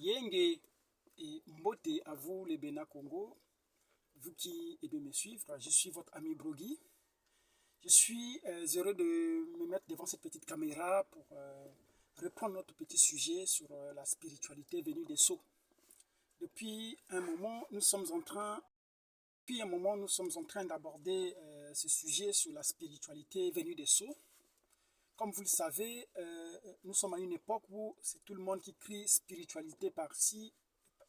Yenge et Mbote à vous les Bénin Congo, vous qui aimez me suivre, je suis votre ami Brogui. Je suis heureux de me mettre devant cette petite caméra pour reprendre notre petit sujet sur la spiritualité venue des sceaux. Depuis un moment, nous sommes en train d'aborder ce sujet sur la spiritualité venue des sceaux. Comme vous le savez, nous sommes à une époque où c'est tout le monde qui crie spiritualité par-ci,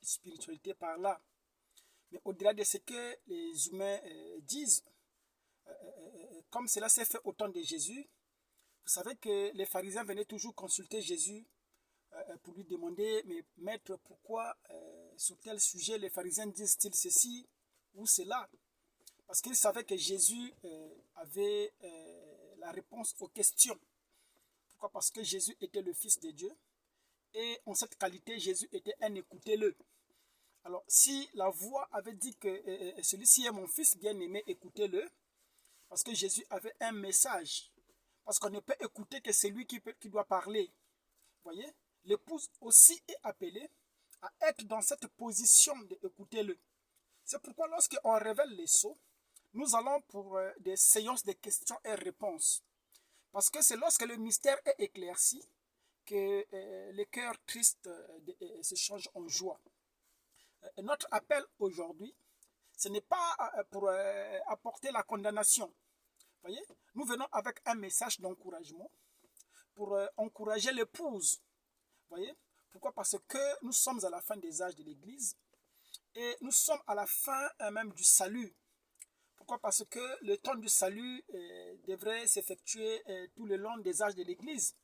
spiritualité par-là. Mais au-delà de ce que les humains disent, comme cela s'est fait au temps de Jésus, vous savez que les pharisiens venaient toujours consulter Jésus pour lui demander, mais maître, pourquoi sur tel sujet les pharisiens disent-ils ceci ou cela? Parce qu'ils savaient que Jésus avait la réponse aux questions. Pourquoi? Parce que Jésus était le Fils de Dieu et en cette qualité, Jésus était un écoutez-le. Alors, si la voix avait dit que celui-ci est mon Fils bien-aimé, écoutez-le, parce que Jésus avait un message, parce qu'on ne peut écouter que celui qui doit parler. Vous voyez, l'épouse aussi est appelée à être dans cette position d'écouter-le. C'est pourquoi lorsqu'on révèle les sceaux, nous allons pour des séances de questions et réponses. Parce que c'est lorsque le mystère est éclairci que les cœurs tristes se changent en joie. Notre appel aujourd'hui, ce n'est pas pour apporter la condamnation. Voyez, nous venons avec un message d'encouragement pour encourager l'épouse. Voyez, pourquoi? Parce que nous sommes à la fin des âges de l'Église et nous sommes à la fin même du salut. Pourquoi? Parce que le temps du salut devrait s'effectuer tout le long des âges de l'Église.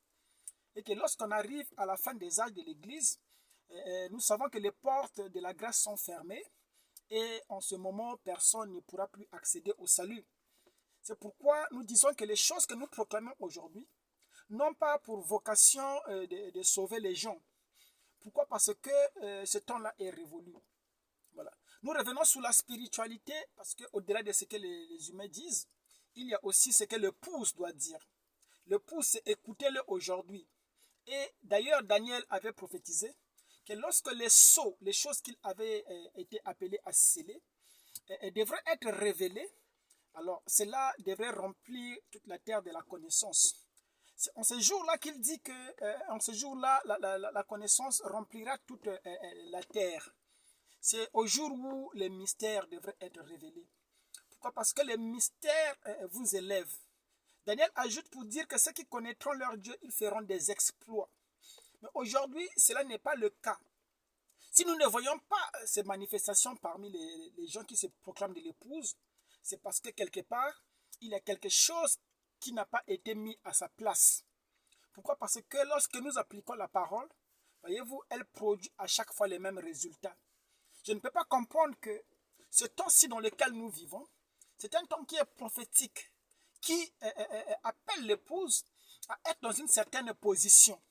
Et que lorsqu'on arrive à la fin des âges de l'Église, nous savons que les portes de la grâce sont fermées et en ce moment, personne ne pourra plus accéder au salut. C'est pourquoi nous disons que les choses que nous proclamons aujourd'hui n'ont pas pour vocation de sauver les gens. Pourquoi? Parce que ce temps-là est révolu. Voilà. Nous revenons sur la spiritualité parce qu'au-delà de ce que les humains disent, il y a aussi ce que l'épouse doit dire. L'épouse, c'est écoutez-le aujourd'hui. Et d'ailleurs, Daniel avait prophétisé que lorsque les sceaux, les choses qu'il avait été appelés à sceller, devraient être révélées, alors cela devrait remplir toute la terre de la connaissance. C'est en ce jour-là qu'il dit que en ce jour-là, la connaissance remplira toute la terre. C'est au jour où les mystères devraient être révélés. Pourquoi? Parce que les mystères vous élèvent. Daniel ajoute pour dire que ceux qui connaîtront leur Dieu, ils feront des exploits. Mais aujourd'hui, cela n'est pas le cas. Si nous ne voyons pas ces manifestations parmi les gens qui se proclament de l'épouse, c'est parce que quelque part, il y a quelque chose qui n'a pas été mis à sa place. Pourquoi? Parce que lorsque nous appliquons la parole, voyez-vous, elle produit à chaque fois les mêmes résultats. Je ne peux pas comprendre que ce temps-ci dans lequel nous vivons, c'est un temps qui est prophétique, qui appelle l'épouse à être dans une certaine position.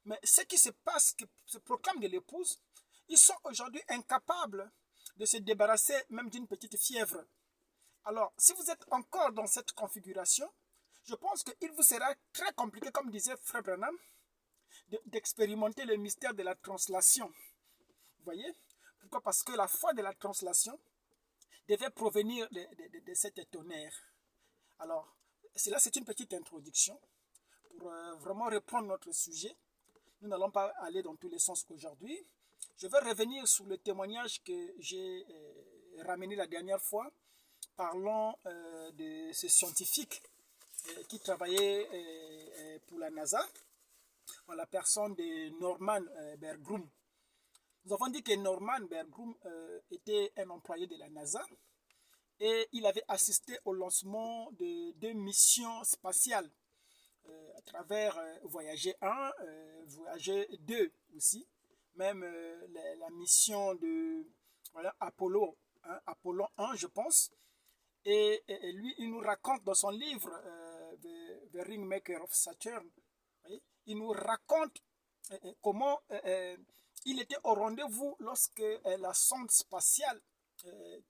Mais ce qui se passe, qui se proclame de l'épouse, ils sont aujourd'hui incapables de se débarrasser même d'une petite fièvre. Alors, si vous êtes encore dans cette configuration, je pense qu'il vous sera très compliqué, comme disait Frère Branham, d'expérimenter le mystère de la translation. Vous voyez? Pourquoi? Parce que la foi de la translation devait provenir de cet tonnerre. Alors, cela c'est une petite introduction pour vraiment reprendre notre sujet. Nous n'allons pas aller dans tous les sens aujourd'hui. Je vais revenir sur le témoignage que j'ai ramené la dernière fois, parlant de ce scientifique qui travaillait pour la NASA, en la personne de Norman Berggruen. Nous avons dit que Norman Berggruen était un employé de la NASA et il avait assisté au lancement de 2 missions spatiales à travers Voyager 1, Voyager 2 aussi, même la mission de Apollo 1, je pense. Et lui, il nous raconte dans son livre The Ringmaker of Saturn, il nous raconte comment il était au rendez-vous lorsque la sonde spatiale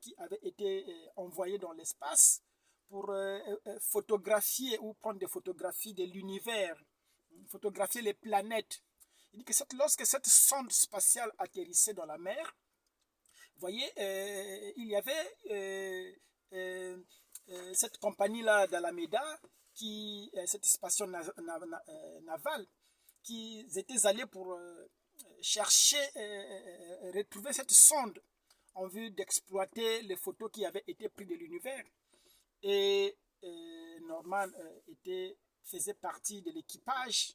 qui avait été envoyée dans l'espace pour photographier ou prendre des photographies de l'univers, photographier les planètes. Il dit que lorsque cette sonde spatiale atterrissait dans la mer, vous voyez, il y avait cette compagnie-là d'Alameda, cette station navale, qui étaient allés pour chercher, retrouver cette sonde en vue d'exploiter les photos qui avaient été prises de l'univers. Et Norman faisait partie de l'équipage.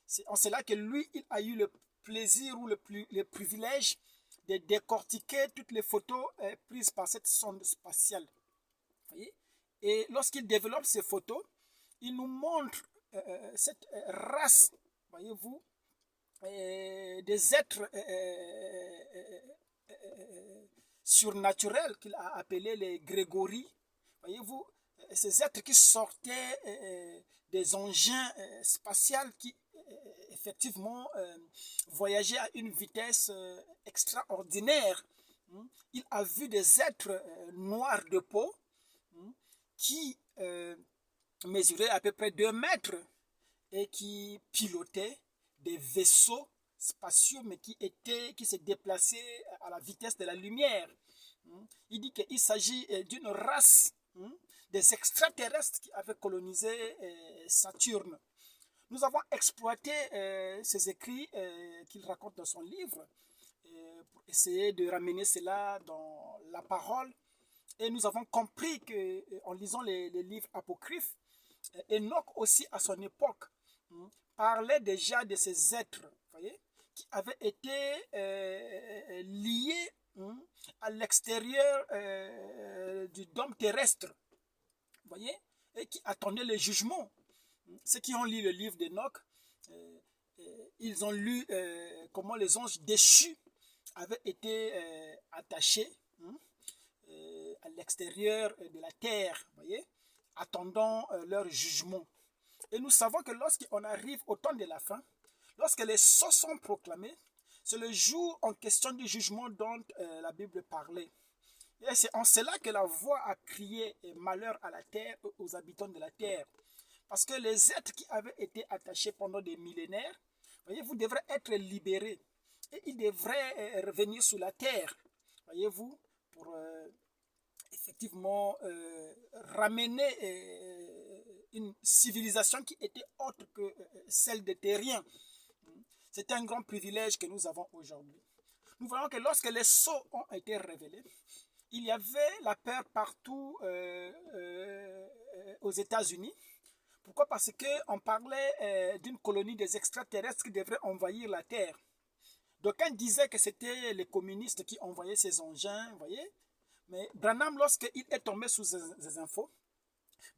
C'est en cela que lui, il a eu le plaisir ou le privilège de décortiquer toutes les photos prises par cette sonde spatiale. Voyez? Et lorsqu'il développe ces photos, il nous montre cette race, voyez-vous, des êtres surnaturels qu'il a appelés les Grégory. Voyez-vous, ces êtres qui sortaient des engins spatials qui effectivement voyageaient à une vitesse extraordinaire. Il a vu des êtres noirs de peau qui mesuraient à peu près 2 mètres et qui pilotaient des vaisseaux spatiaux mais qui se déplaçaient à la vitesse de la lumière. Il dit qu'il s'agit d'une race des extraterrestres qui avaient colonisé Saturne. Nous avons exploité ces écrits qu'il raconte dans son livre pour essayer de ramener cela dans la parole. Et nous avons compris qu'en lisant les livres apocryphes, Enoch aussi à son époque parlait déjà de ces êtres, voyez, qui avaient été liés à l'extérieur du dôme terrestre, voyez, et qui attendaient le jugement. Ceux qui ont lu le livre d'Enoch, ils ont lu comment les anges déchus avaient été attachés à l'extérieur de la terre, voyez, attendant leur jugement. Et nous savons que lorsqu'on arrive au temps de la fin, lorsque les sceaux sont proclamés, c'est le jour en question du jugement dont la Bible parlait. Et c'est en cela que la voix a crié malheur à la terre, aux habitants de la terre. Parce que les êtres qui avaient été attachés pendant des millénaires, voyez-vous, devraient être libérés. Et ils devraient revenir sur la terre, voyez-vous, pour effectivement ramener une civilisation qui était autre que celle des terriens. C'est un grand privilège que nous avons aujourd'hui. Nous voyons que lorsque les sceaux ont été révélés, il y avait la peur partout aux États-Unis. Pourquoi? Parce qu'on parlait d'une colonie des extraterrestres qui devraient envahir la Terre. D'aucuns disaient que c'était les communistes qui envoyaient ces engins, vous voyez. Mais Branham, lorsqu'il est tombé sous ces infos,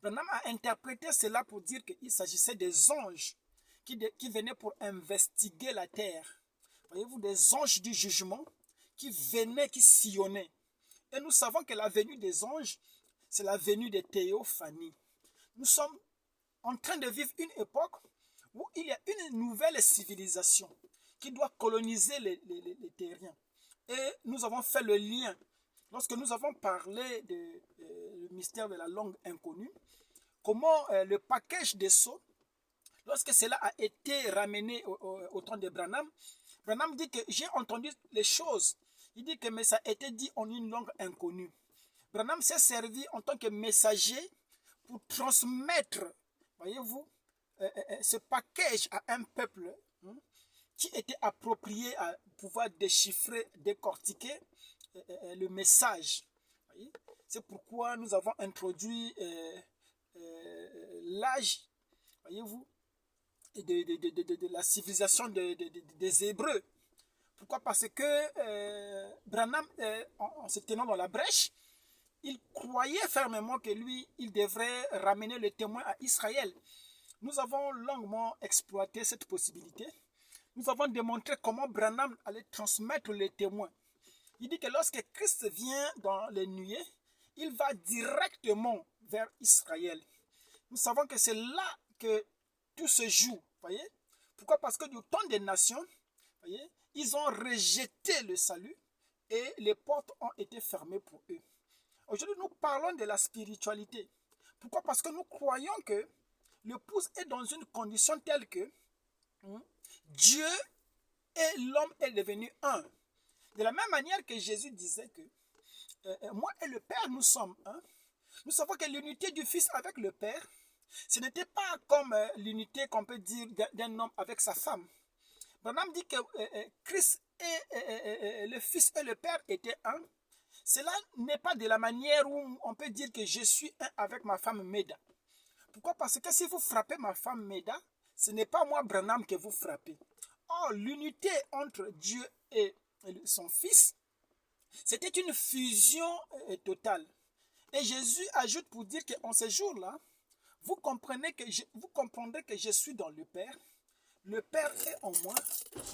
Branham a interprété cela pour dire qu'il s'agissait des anges qui venaient pour investiguer la terre. Voyez-vous, des anges du jugement qui venaient, qui sillonnaient. Et nous savons que la venue des anges, c'est la venue des théophanies. Nous sommes en train de vivre une époque où il y a une nouvelle civilisation qui doit coloniser les terriens. Et nous avons fait le lien. Lorsque nous avons parlé du mystère de la langue inconnue, comment le package des sceaux, lorsque cela a été ramené au temps de Branham, Branham dit que j'ai entendu les choses. Il dit que mais ça a été dit en une langue inconnue. Branham s'est servi en tant que messager pour transmettre, voyez-vous, ce package à un peuple qui était approprié à pouvoir déchiffrer, décortiquer le message. C'est pourquoi nous avons introduit l'âge, voyez-vous, de la civilisation des Hébreux. Pourquoi? Parce que Branham, en se tenant dans la brèche, il croyait fermement que lui, il devrait ramener le témoin à Israël. Nous avons longuement exploité cette possibilité. Nous avons démontré comment Branham allait transmettre les témoins. Il dit que lorsque Christ vient dans les nuées, il va directement vers Israël. Nous savons que c'est là que tout se joue. Voyez? Pourquoi? Parce que du temps des nations, voyez, ils ont rejeté le salut et les portes ont été fermées pour eux. Aujourd'hui, nous parlons de la spiritualité. Pourquoi? Parce que nous croyons que l'épouse est dans une condition telle que Dieu et l'homme est devenu un. De la même manière que Jésus disait que moi et le Père, nous sommes un. Nous savons que l'unité du Fils avec le Père, ce n'était pas comme l'unité qu'on peut dire d'un homme avec sa femme. Branham dit que Christ et le Fils et le Père étaient un. Cela n'est pas de la manière où on peut dire que je suis un avec ma femme Meda. Pourquoi? Parce que si vous frappez ma femme Meda, ce n'est pas moi Branham que vous frappez. Or, l'unité entre Dieu et son Fils, c'était une fusion totale. Et Jésus ajoute pour dire qu'en ce jour-là, vous comprendrez que je suis dans le Père est en moi,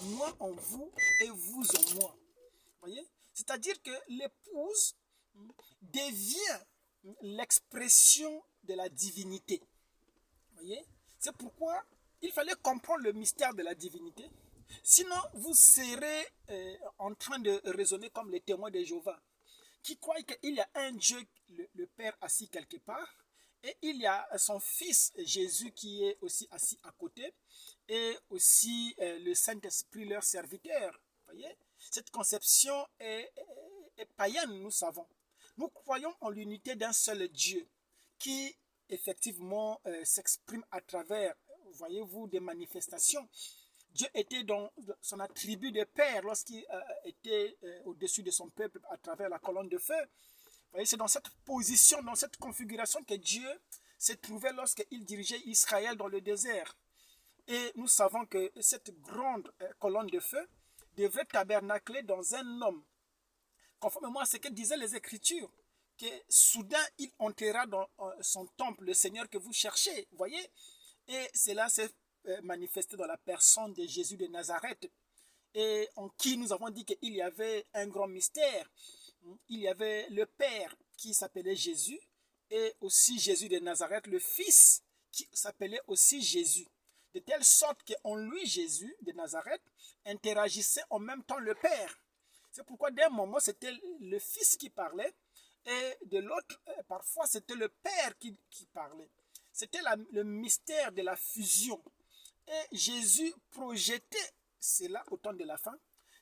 moi en vous et vous en moi. Voyez? C'est-à-dire que l'épouse devient l'expression de la divinité. Voyez? C'est pourquoi il fallait comprendre le mystère de la divinité. Sinon, vous serez en train de raisonner comme les témoins de Jéhovah, qui croient qu'il y a un Dieu, le Père, assis quelque part, et il y a son Fils Jésus qui est aussi assis à côté, et aussi le Saint-Esprit, leur serviteur. Voyez? Cette conception est païenne, nous savons. Nous croyons en l'unité d'un seul Dieu qui, effectivement, s'exprime à travers, voyez-vous, des manifestations. Dieu était dans son attribut de Père lorsqu'il était au-dessus de son peuple à travers la colonne de feu. Vous voyez, c'est dans cette position, dans cette configuration que Dieu s'est trouvé lorsqu'il dirigeait Israël dans le désert. Et nous savons que cette grande colonne de feu devrait tabernacler dans un homme, conformément à ce que disaient les Écritures, que soudain il enterra dans son temple le Seigneur que vous cherchez. Vous voyez? Et cela s'est manifesté dans la personne de Jésus de Nazareth, et en qui nous avons dit qu'il y avait un grand mystère. Il y avait le Père qui s'appelait Jésus, et aussi Jésus de Nazareth, le Fils qui s'appelait aussi Jésus. De telle sorte qu'en lui, Jésus de Nazareth interagissait en même temps le Père. C'est pourquoi d'un moment, c'était le Fils qui parlait, et de l'autre, parfois, c'était le Père qui parlait. C'était le mystère de la fusion. Et Jésus projetait cela au temps de la fin.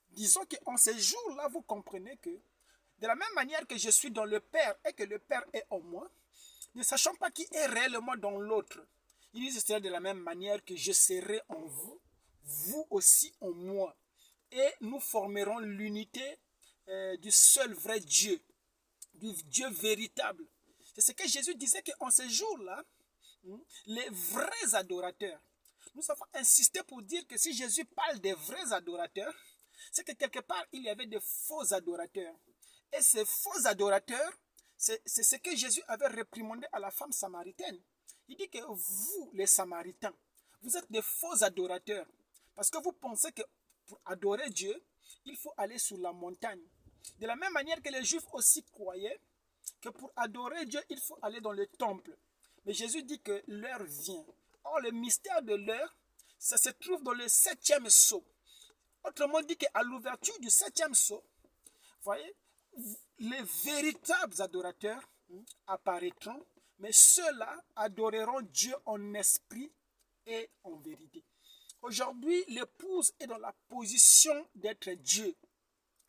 Disons qu'en ces jours-là, vous comprenez que de la même manière que je suis dans le Père et que le Père est en moi, ne sachant pas qui est réellement dans l'autre, il dit c'est de la même manière que je serai en vous, vous aussi en moi. Et nous formerons l'unité du seul vrai Dieu, du Dieu véritable. C'est ce que Jésus disait qu'en ces jours-là, les vrais adorateurs, nous avons insisté pour dire que si Jésus parle des vrais adorateurs, c'est que quelque part, il y avait des faux adorateurs. Et ces faux adorateurs, c'est ce que Jésus avait réprimandé à la femme samaritaine. Il dit que vous, les Samaritains, vous êtes des faux adorateurs. Parce que vous pensez que pour adorer Dieu, il faut aller sur la montagne. De la même manière que les Juifs aussi croyaient que pour adorer Dieu, il faut aller dans le temple. Mais Jésus dit que l'heure vient. Or, le mystère de l'heure, ça se trouve dans le 7e sceau. Autrement dit qu'à l'ouverture du 7e sceau, voyez, les véritables adorateurs apparaîtront, mais ceux-là adoreront Dieu en esprit et en vérité. Aujourd'hui, l'épouse est dans la position d'être Dieu.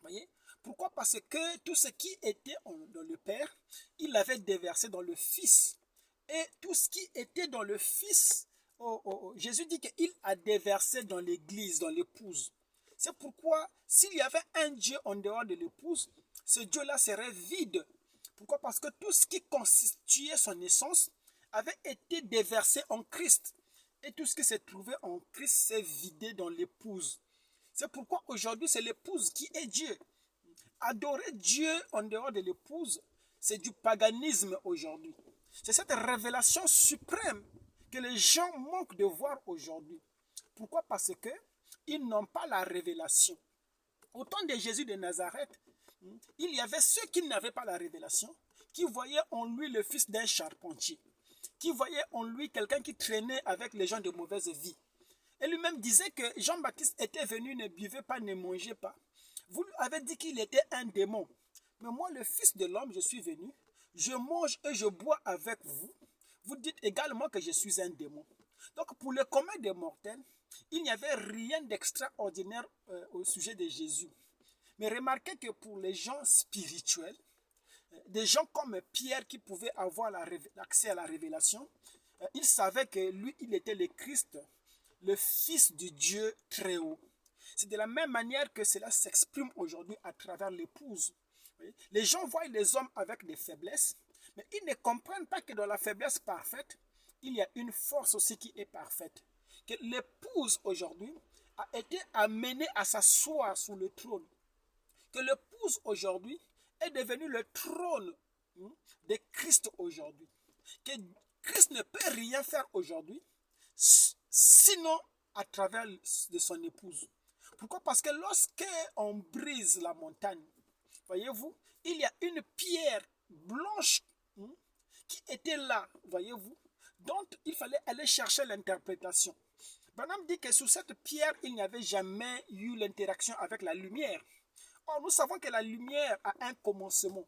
Voyez? Pourquoi? Parce que tout ce qui était dans le Père, il l'avait déversé dans le Fils. Et tout ce qui était dans le Fils, Jésus dit qu'il a déversé dans l'Église, dans l'épouse. C'est pourquoi, s'il y avait un Dieu en dehors de l'épouse, ce Dieu-là serait vide. Pourquoi? Parce que tout ce qui constituait son essence avait été déversé en Christ. Et tout ce qui s'est trouvé en Christ s'est vidé dans l'épouse. C'est pourquoi aujourd'hui, c'est l'épouse qui est Dieu. Adorer Dieu en dehors de l'épouse, c'est du paganisme aujourd'hui. C'est cette révélation suprême que les gens manquent de voir aujourd'hui. Pourquoi? Parce que ils n'ont pas la révélation. Au temps de Jésus de Nazareth, il y avait ceux qui n'avaient pas la révélation, qui voyaient en lui le fils d'un charpentier, qui voyaient en lui quelqu'un qui traînait avec les gens de mauvaise vie. Et lui-même disait que Jean-Baptiste était venu, ne buvait pas, ne mangeait pas. Vous lui avez dit qu'il était un démon. Mais moi, le Fils de l'homme, je suis venu, je mange et je bois avec vous. Vous dites également que je suis un démon. Donc, pour le commun des mortels, il n'y avait rien d'extraordinaire au sujet de Jésus. Mais remarquez que pour les gens spirituels, des gens comme Pierre qui pouvaient avoir l'accès à la révélation, ils savaient que lui, il était le Christ, le Fils du Dieu très haut. C'est de la même manière que cela s'exprime aujourd'hui à travers l'épouse. Les gens voient les hommes avec des faiblesses, mais ils ne comprennent pas que dans la faiblesse parfaite, il y a une force aussi qui est parfaite. Que l'épouse aujourd'hui a été amenée à s'asseoir sous le trône. Que l'épouse aujourd'hui est devenue le trône de Christ aujourd'hui. Que Christ ne peut rien faire aujourd'hui, sinon à travers de son épouse. Pourquoi? Parce que lorsqu'on brise la montagne, voyez-vous, il y a une pierre blanche qui était là, voyez-vous, dont il fallait aller chercher l'interprétation. Branham dit que sous cette pierre, il n'y avait jamais eu l'interaction avec la lumière. Or, nous savons que la lumière a un commencement.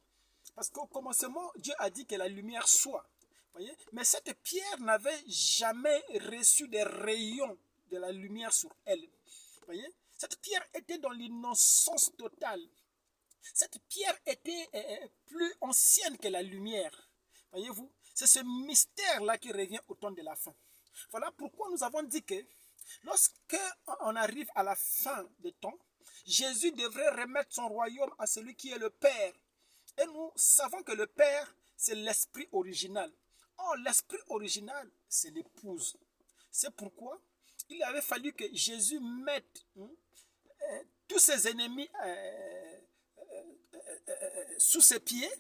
Parce qu'au commencement, Dieu a dit que la lumière soit. Voyez? Mais cette pierre n'avait jamais reçu des rayons de la lumière sur elle. Voyez? Cette pierre était dans l'innocence totale. Cette pierre était plus ancienne que la lumière. Voyez-vous? C'est ce mystère-là qui revient au temps de la fin. Voilà pourquoi nous avons dit que lorsqu'on arrive à la fin des temps, Jésus devrait remettre son royaume à celui qui est le Père. Et nous savons que le Père, c'est l'esprit original. Or, l'esprit original, c'est l'épouse. C'est pourquoi il avait fallu que Jésus mette tous ses ennemis sous ses pieds.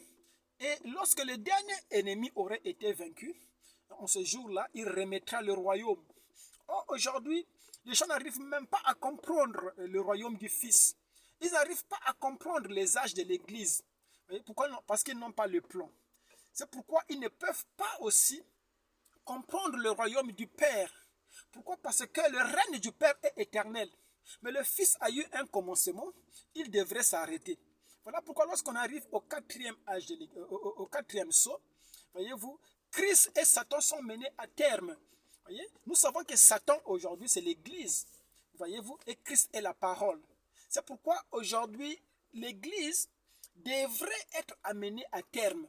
Et lorsque le dernier ennemi aurait été vaincu, en ce jour-là, il remettra le royaume. Or, aujourd'hui, les gens n'arrivent même pas à comprendre le royaume du Fils. Ils n'arrivent pas à comprendre les âges de l'Église. Pourquoi non? Parce qu'ils n'ont pas le plan. C'est pourquoi ils ne peuvent pas aussi comprendre le royaume du Père. Pourquoi? Parce que le règne du Père est éternel. Mais le Fils a eu un commencement, il devrait s'arrêter. Voilà pourquoi lorsqu'on arrive au quatrième âge, au quatrième saut, voyez-vous, Christ et Satan sont menés à terme. Voyez? Nous savons que Satan aujourd'hui c'est l'Église, voyez-vous, et Christ est la parole. C'est pourquoi aujourd'hui l'Église devrait être amenée à terme.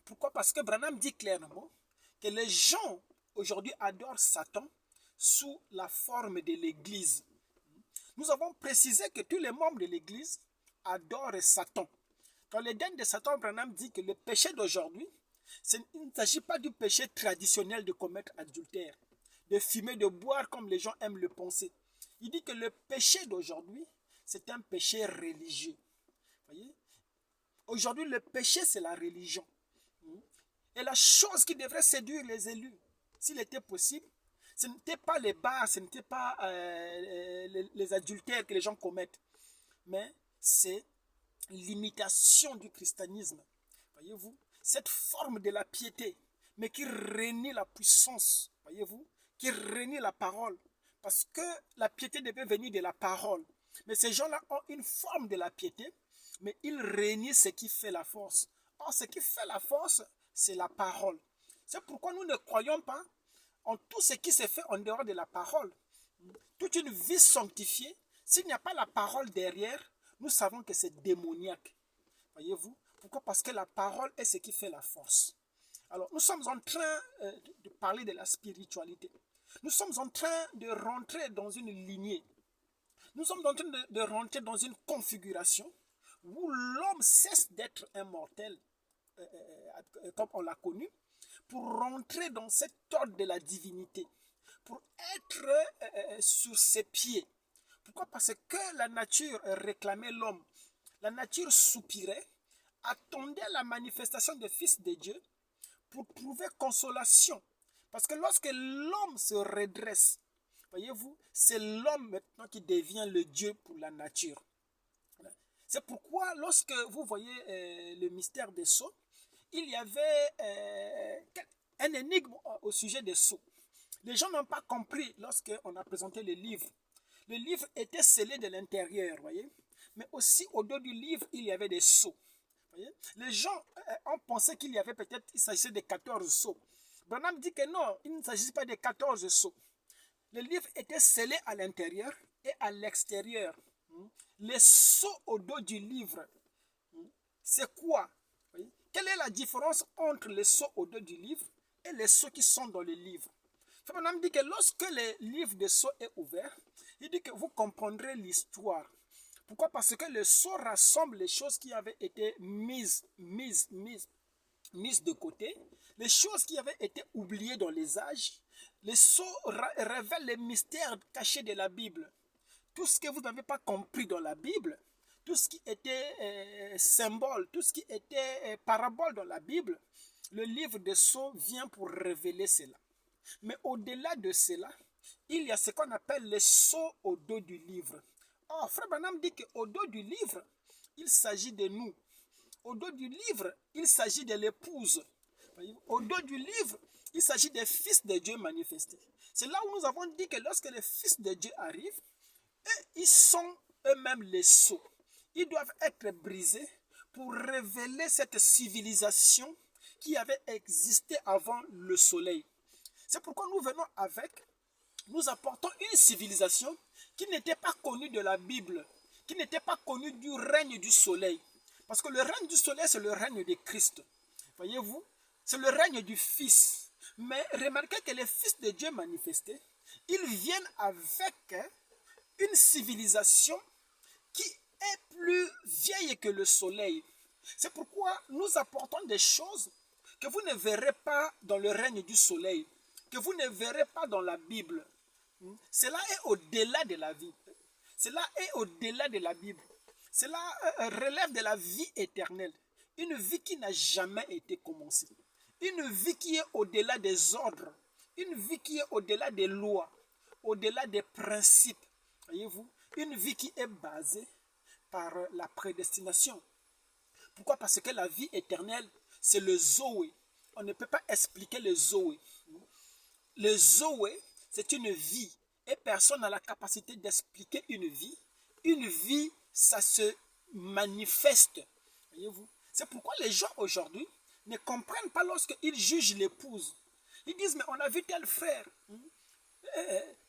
Pourquoi? Parce que Branham dit clairement que les gens aujourd'hui adorent Satan sous la forme de l'Église. Nous avons précisé que tous les membres de l'Église adorent Satan. Dans l'Éden de Satan, Branham dit que le péché d'aujourd'hui, il ne s'agit pas du péché traditionnel de commettre adultère, de fumer, de boire comme les gens aiment le penser. Il dit que le péché d'aujourd'hui, c'est un péché religieux. Voyez? Aujourd'hui, le péché, c'est la religion. Et la chose qui devrait séduire les élus, s'il était possible, ce n'était pas les bars, ce n'était pas les adultères que les gens commettent, mais c'est l'imitation du christianisme. Voyez-vous, cette forme de la piété, mais qui renie la puissance, voyez-vous, qui renie la parole. Parce que la piété devait venir de la parole. Mais ces gens-là ont une forme de la piété, mais ils renient ce qui fait la force. Or, ce qui fait la force, c'est la parole. C'est pourquoi nous ne croyons pas en tout ce qui se fait en dehors de la parole. Toute une vie sanctifiée, s'il n'y a pas la parole derrière, nous savons que c'est démoniaque. Voyez-vous? Pourquoi? Parce que la parole est ce qui fait la force. Alors, nous sommes en train de parler de la spiritualité. Nous sommes en train de rentrer dans une lignée. Nous sommes en train de rentrer dans une configuration où l'homme cesse d'être un mortel, comme on l'a connu, pour rentrer dans cet ordre de la divinité, pour être sur ses pieds. Pourquoi? Parce que la nature réclamait l'homme. La nature soupirait, attendait la manifestation du Fils de Dieu pour trouver consolation. Parce que lorsque l'homme se redresse, voyez-vous, c'est l'homme maintenant qui devient le Dieu pour la nature. C'est pourquoi lorsque vous voyez le mystère des sceaux, il y avait un énigme au sujet des sceaux. Les gens n'ont pas compris lorsqu'on a présenté le livre. Le livre était scellé de l'intérieur, voyez. Mais aussi au dos du livre, il y avait des sceaux. Voyez? Les gens ont pensé qu'il y avait peut-être, il s'agissait de 14 sceaux. Branham dit que non, il ne s'agit pas de 14 sceaux. Le livre était scellé à l'intérieur et à l'extérieur. Les sceaux au dos du livre, c'est quoi? Quelle est la différence entre les sceaux au dos du livre et les sceaux qui sont dans le livre? Madame dit que lorsque le livre de sceaux est ouvert, il dit que vous comprendrez l'histoire. Pourquoi? Parce que le sceau rassemble les choses qui avaient été mises de côté, les choses qui avaient été oubliées dans les âges. Les sceaux révèlent les mystères cachés de la Bible. Tout ce que vous n'avez pas compris dans la Bible, tout ce qui était symbole, tout ce qui était parabole dans la Bible, le livre de Sceaux vient pour révéler cela. Mais au-delà de cela, il y a ce qu'on appelle les sceaux au dos du livre. Oh, Frère Branham dit qu'au dos du livre, il s'agit de nous. Au dos du livre, il s'agit de l'épouse. Au dos du livre, il s'agit des fils de Dieu manifestés. C'est là où nous avons dit que lorsque les fils de Dieu arrivent, ils sont eux-mêmes les sceaux. Ils doivent être brisés pour révéler cette civilisation qui avait existé avant le soleil. C'est pourquoi nous apportons une civilisation qui n'était pas connue de la Bible, qui n'était pas connue du règne du soleil. Parce que le règne du soleil, c'est le règne de Christ. Voyez-vous, c'est le règne du Fils. Mais remarquez que les fils de Dieu manifestés, ils viennent avec une civilisation qui est plus vieille que le soleil. C'est pourquoi nous apportons des choses que vous ne verrez pas dans le règne du soleil, que vous ne verrez pas dans la Bible. Cela est au-delà de la vie. Cela est au-delà de la Bible. Cela relève de la vie éternelle. Une vie qui n'a jamais été commencée. Une vie qui est au-delà des ordres. Une vie qui est au-delà des lois. Au-delà des principes. Voyez-vous? Une vie qui est basée par la prédestination. Pourquoi? Parce que la vie éternelle, c'est le Zoé. On ne peut pas expliquer le Zoé. Le Zoé, c'est une vie. Et personne n'a la capacité d'expliquer une vie. Une vie, ça se manifeste. Voyez-vous? C'est pourquoi les gens aujourd'hui ne comprennent pas lorsqu'ils jugent l'épouse. Ils disent, mais on a vu tel frère.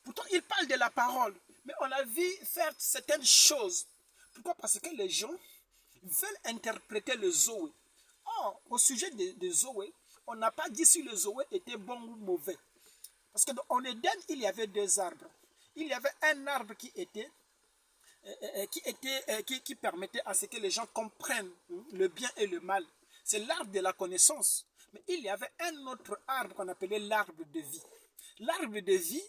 Pourtant, il parle de la parole. Mais on a vu faire certaines choses. Pourquoi? Parce que les gens veulent interpréter le Zoé. Or, au sujet de Zoé, on n'a pas dit si le Zoé était bon ou mauvais. Parce qu'en Éden, il y avait deux arbres. Il y avait un arbre qui permettait à ce que les gens comprennent le bien et le mal. C'est l'arbre de la connaissance. Mais il y avait un autre arbre qu'on appelait l'arbre de vie. L'arbre de vie,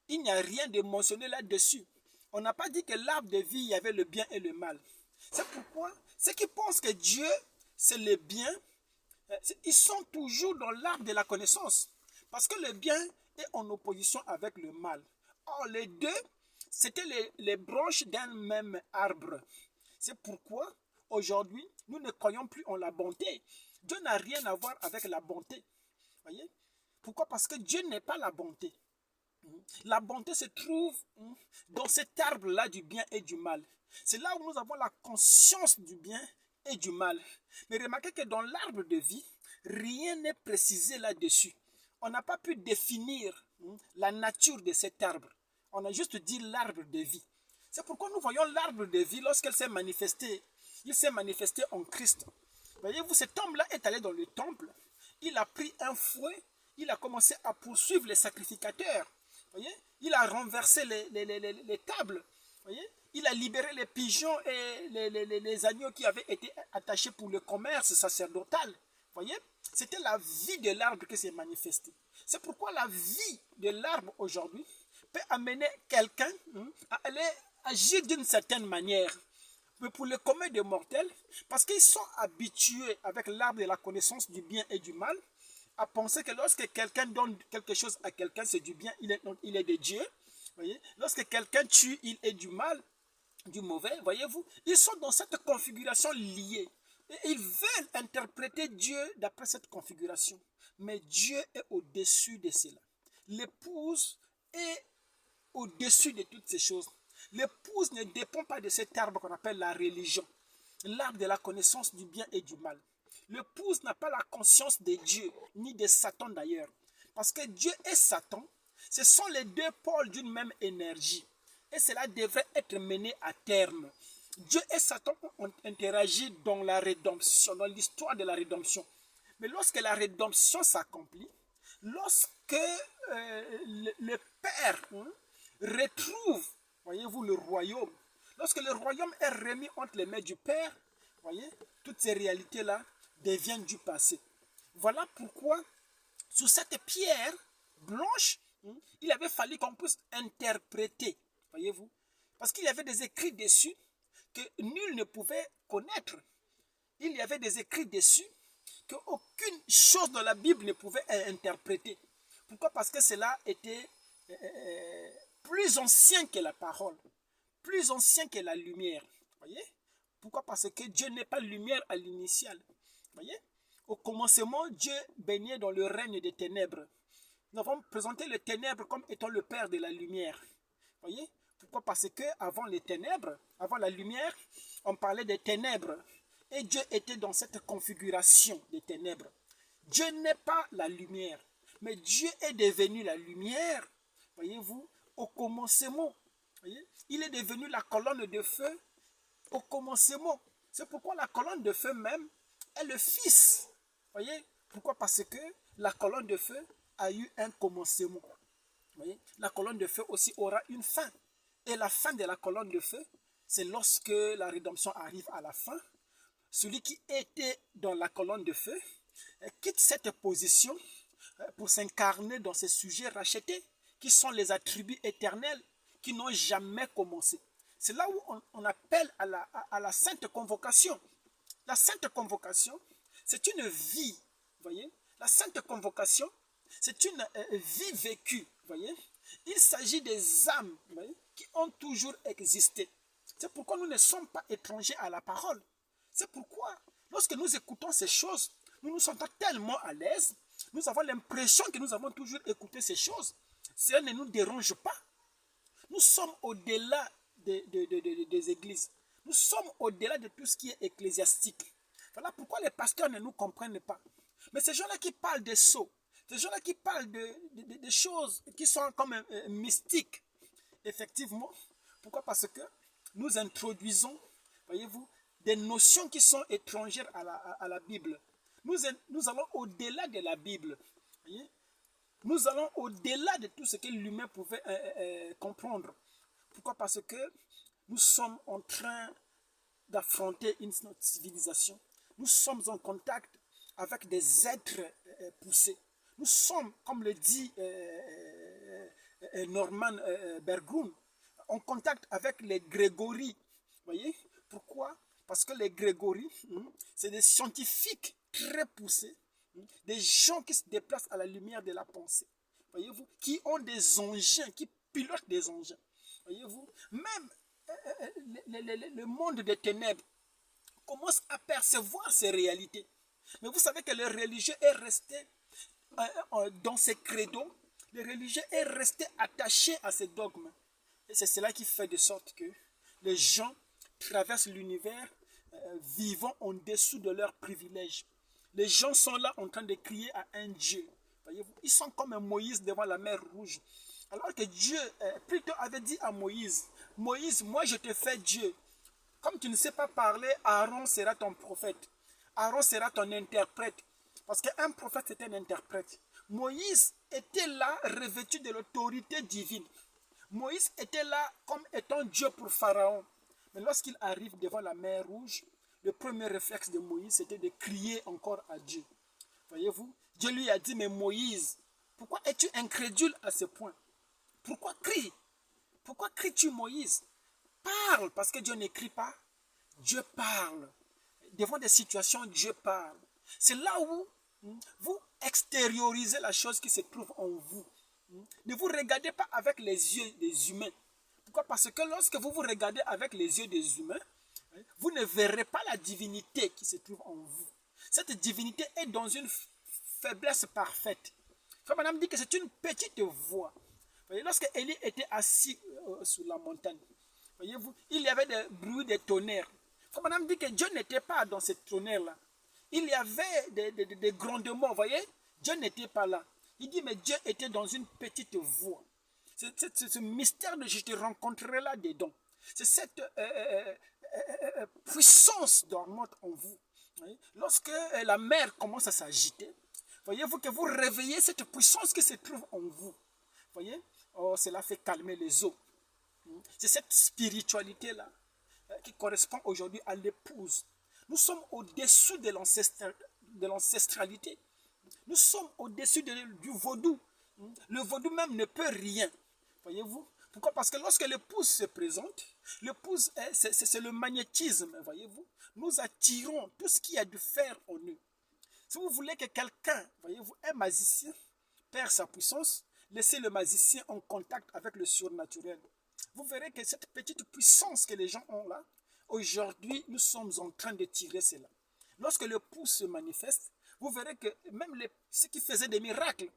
il n'y a rien de mentionné là-dessus. On n'a pas dit que l'arbre de vie, il y avait le bien et le mal. C'est pourquoi ceux qui pensent que Dieu, c'est le bien, ils sont toujours dans l'arbre de la connaissance. Parce que le bien est en opposition avec le mal. Or, les deux, c'était les branches d'un même arbre. C'est pourquoi, aujourd'hui, nous ne croyons plus en la bonté. Dieu n'a rien à voir avec la bonté. Voyez? Pourquoi? Parce que Dieu n'est pas la bonté. La bonté se trouve dans cet arbre-là du bien et du mal. C'est là où nous avons la conscience du bien et du mal. Mais remarquez que dans l'arbre de vie, rien n'est précisé là-dessus. On n'a pas pu définir la nature de cet arbre. On a juste dit l'arbre de vie. C'est pourquoi nous voyons l'arbre de vie lorsqu'elle s'est manifestée. Il s'est manifesté en Christ. Voyez-vous, cet homme-là est allé dans le temple. Il a pris un fouet. Il a commencé à poursuivre les sacrificateurs. Voyez? Il a renversé les tables. Voyez? Il a libéré les pigeons et les agneaux qui avaient été attachés pour le commerce sacerdotal. Voyez? C'était la vie de l'arbre qui s'est manifestée. C'est pourquoi la vie de l'arbre aujourd'hui peut amener quelqu'un à aller agir d'une certaine manière. Mais pour le commun des mortels, parce qu'ils sont habitués avec l'arbre de la connaissance du bien et du mal, à penser que lorsque quelqu'un donne quelque chose à quelqu'un, c'est du bien, il est de Dieu. Voyez? Lorsque quelqu'un tue, il est du mal, du mauvais. Voyez-vous? Ils sont dans cette configuration liée. Et ils veulent interpréter Dieu d'après cette configuration. Mais Dieu est au-dessus de cela. L'épouse est au-dessus de toutes ces choses. L'épouse ne dépend pas de cet arbre qu'on appelle la religion. L'arbre de la connaissance du bien et du mal. L'épouse n'a pas la conscience de Dieu, ni de Satan d'ailleurs. Parce que Dieu et Satan, Ce sont les deux pôles d'une même énergie. Et cela devrait être mené à terme. Dieu et Satan ont interagi dans la rédemption, dans l'histoire de la rédemption. Mais lorsque la rédemption s'accomplit, lorsque le Père retrouve, voyez-vous, le royaume, lorsque le royaume est remis entre les mains du Père, voyez, toutes ces réalités-là deviennent du passé. Voilà pourquoi, sous cette pierre blanche, il avait fallu qu'on puisse interpréter, voyez-vous, parce qu'il y avait des écrits dessus que nul ne pouvait connaître. Il y avait des écrits dessus qu'aucune chose dans la Bible ne pouvait interpréter. Pourquoi? Parce que cela était plus ancien que la parole, plus ancien que la lumière. Voyez? Pourquoi? Parce que Dieu n'est pas lumière à l'initiale. Voyez? Au commencement, Dieu baignait dans le règne des ténèbres. Nous avons présenté les ténèbres comme étant le père de la lumière. Voyez? Pourquoi? Parce que avant les ténèbres, avant la lumière, on parlait des ténèbres. Et Dieu était dans cette configuration des ténèbres. Dieu n'est pas la lumière, mais Dieu est devenu la lumière, voyez-vous, au commencement. Voyez? Il est devenu la colonne de feu au commencement. C'est pourquoi la colonne de feu même est le Fils. Voyez? Pourquoi? Parce que la colonne de feu a eu un commencement. Voyez? La colonne de feu aussi aura une fin. Et la fin de la colonne de feu, c'est lorsque la rédemption arrive à la fin. Celui qui était dans la colonne de feu quitte cette position pour s'incarner dans ces sujets rachetés qui sont les attributs éternels qui n'ont jamais commencé. C'est là où on appelle à la sainte convocation. La sainte convocation, c'est une vie, voyez. La sainte convocation, c'est une vie vécue, voyez. Il s'agit des âmes, voyez, qui ont toujours existé. C'est pourquoi nous ne sommes pas étrangers à la parole. C'est pourquoi, lorsque nous écoutons ces choses, nous nous sentons tellement à l'aise, nous avons l'impression que nous avons toujours écouté ces choses. Cela ne nous dérange pas. Nous sommes au-delà des églises. Nous sommes au-delà de tout ce qui est ecclésiastique. Voilà pourquoi les pasteurs ne nous comprennent pas. Mais ces gens-là qui parlent des sceaux, ces gens-là qui parlent de choses qui sont comme mystiques, effectivement. Pourquoi? Parce que nous introduisons, voyez-vous, des notions qui sont étrangères à la Bible. Nous allons au-delà de la Bible. Voyez? Nous allons au-delà de tout ce que l'humain pouvait comprendre. Pourquoi? Parce que nous sommes en train d'affronter une civilisation. Nous sommes en contact avec des êtres poussés. Nous sommes, comme le dit Norman Berggruen, en contact avec les Grégory. Voyez? Pourquoi? Parce que les Grégory, c'est des scientifiques très poussés, des gens qui se déplacent à la lumière de la pensée. Voyez-vous? Qui ont des engins, qui pilotent des engins. Voyez-vous? Même le monde des ténèbres commence à percevoir ces réalités. Mais vous savez que le religieux est resté dans ses credos, le religieux est resté attaché à ses dogmes. Et c'est cela qui fait de sorte que les gens traversent l'univers vivant en dessous de leurs privilèges. Les gens sont là en train de crier à un Dieu. Voyez-vous, ils sont comme un Moïse devant la mer Rouge. Alors que Dieu plutôt avait dit à Moïse, Moïse, moi je te fais Dieu. Comme tu ne sais pas parler, Aaron sera ton prophète. Aaron sera ton interprète. Parce qu'un prophète, c'est un interprète. Moïse était là, revêtu de l'autorité divine. Moïse était là comme étant Dieu pour Pharaon. Mais lorsqu'il arrive devant la mer Rouge, le premier réflexe de Moïse, c'était de crier encore à Dieu. Voyez-vous, Dieu lui a dit, mais Moïse, pourquoi es-tu incrédule à ce point? Pourquoi cries? Pourquoi cries-tu, Moïse? Parle, parce que Dieu n'écrit pas. Dieu parle. Devant des situations, Dieu parle. C'est là où vous extériorisez la chose qui se trouve en vous. Ne vous regardez pas avec les yeux des humains. Pourquoi? Parce que lorsque vous vous regardez avec les yeux des humains, vous ne verrez pas la divinité qui se trouve en vous. Cette divinité est dans une faiblesse parfaite. Frère Madame dit que c'est une petite voix. Voyez, lorsque Élie était assis sur la montagne, voyez-vous, il y avait des bruits de tonnerre. Frère Madame dit que Dieu n'était pas dans ce tonnerre-là. Il y avait des grondements, voyez, Dieu n'était pas là. Il dit, mais Dieu était dans une petite voie. C'est ce mystère de je te rencontrerai là-dedans. C'est cette puissance dormante en vous. Lorsque la mer commence à s'agiter, voyez-vous que vous réveillez cette puissance qui se trouve en vous. Voyez, oh, cela fait calmer les eaux. C'est cette spiritualité-là qui correspond aujourd'hui à l'épouse. Nous sommes au-dessus de l'ancestralité. Nous sommes au-dessus du vaudou. Le vaudou même ne peut rien. Voyez-vous? Pourquoi? Parce que lorsque l'épouse se présente, l'épouse, c'est le magnétisme, voyez-vous? Nous attirons tout ce qui a du fer en nous. Si vous voulez que quelqu'un, voyez-vous, un magicien, perd sa puissance, laissez le magicien en contact avec le surnaturel. Vous verrez que cette petite puissance que les gens ont là, aujourd'hui, nous sommes en train de tirer cela. Lorsque l'épouse se manifeste, vous verrez que même ceux qui faisaient des miracles,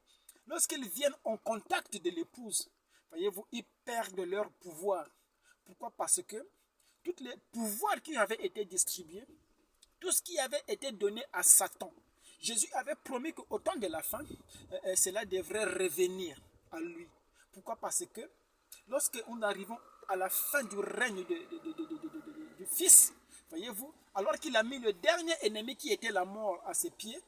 lorsqu'ils viennent en contact de l'épouse, voyez-vous, ils perdent leur pouvoir. Pourquoi? Parce que tous les pouvoirs qui avaient été distribués, tout ce qui avait été donné à Satan, Jésus avait promis qu'au temps de la fin, cela devrait revenir à lui. Pourquoi? Parce que lorsque nous arrivons à la fin du règne du Fils, voyez-vous, alors qu'il a mis le dernier ennemi qui était la mort à ses pieds,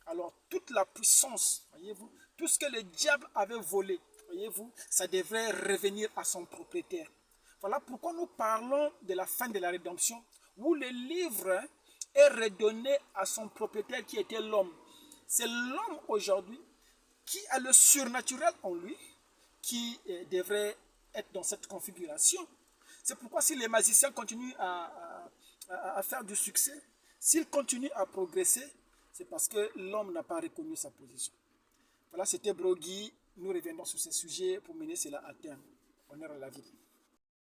alors toute la puissance, voyez-vous, tout ce que le diable avait volé, voyez-vous, ça devrait revenir à son propriétaire. Voilà pourquoi nous parlons de la fin de la rédemption, où le livre est redonné à son propriétaire qui était l'homme. C'est l'homme aujourd'hui qui a le surnaturel en lui, qui devrait être dans cette configuration. C'est pourquoi si les magiciens continuent à faire du succès, s'ils continuent à progresser, c'est parce que l'homme n'a pas reconnu sa position. Voilà, c'était Brogui. Nous reviendrons sur ce sujet pour mener cela à terme. Honneur à la vie.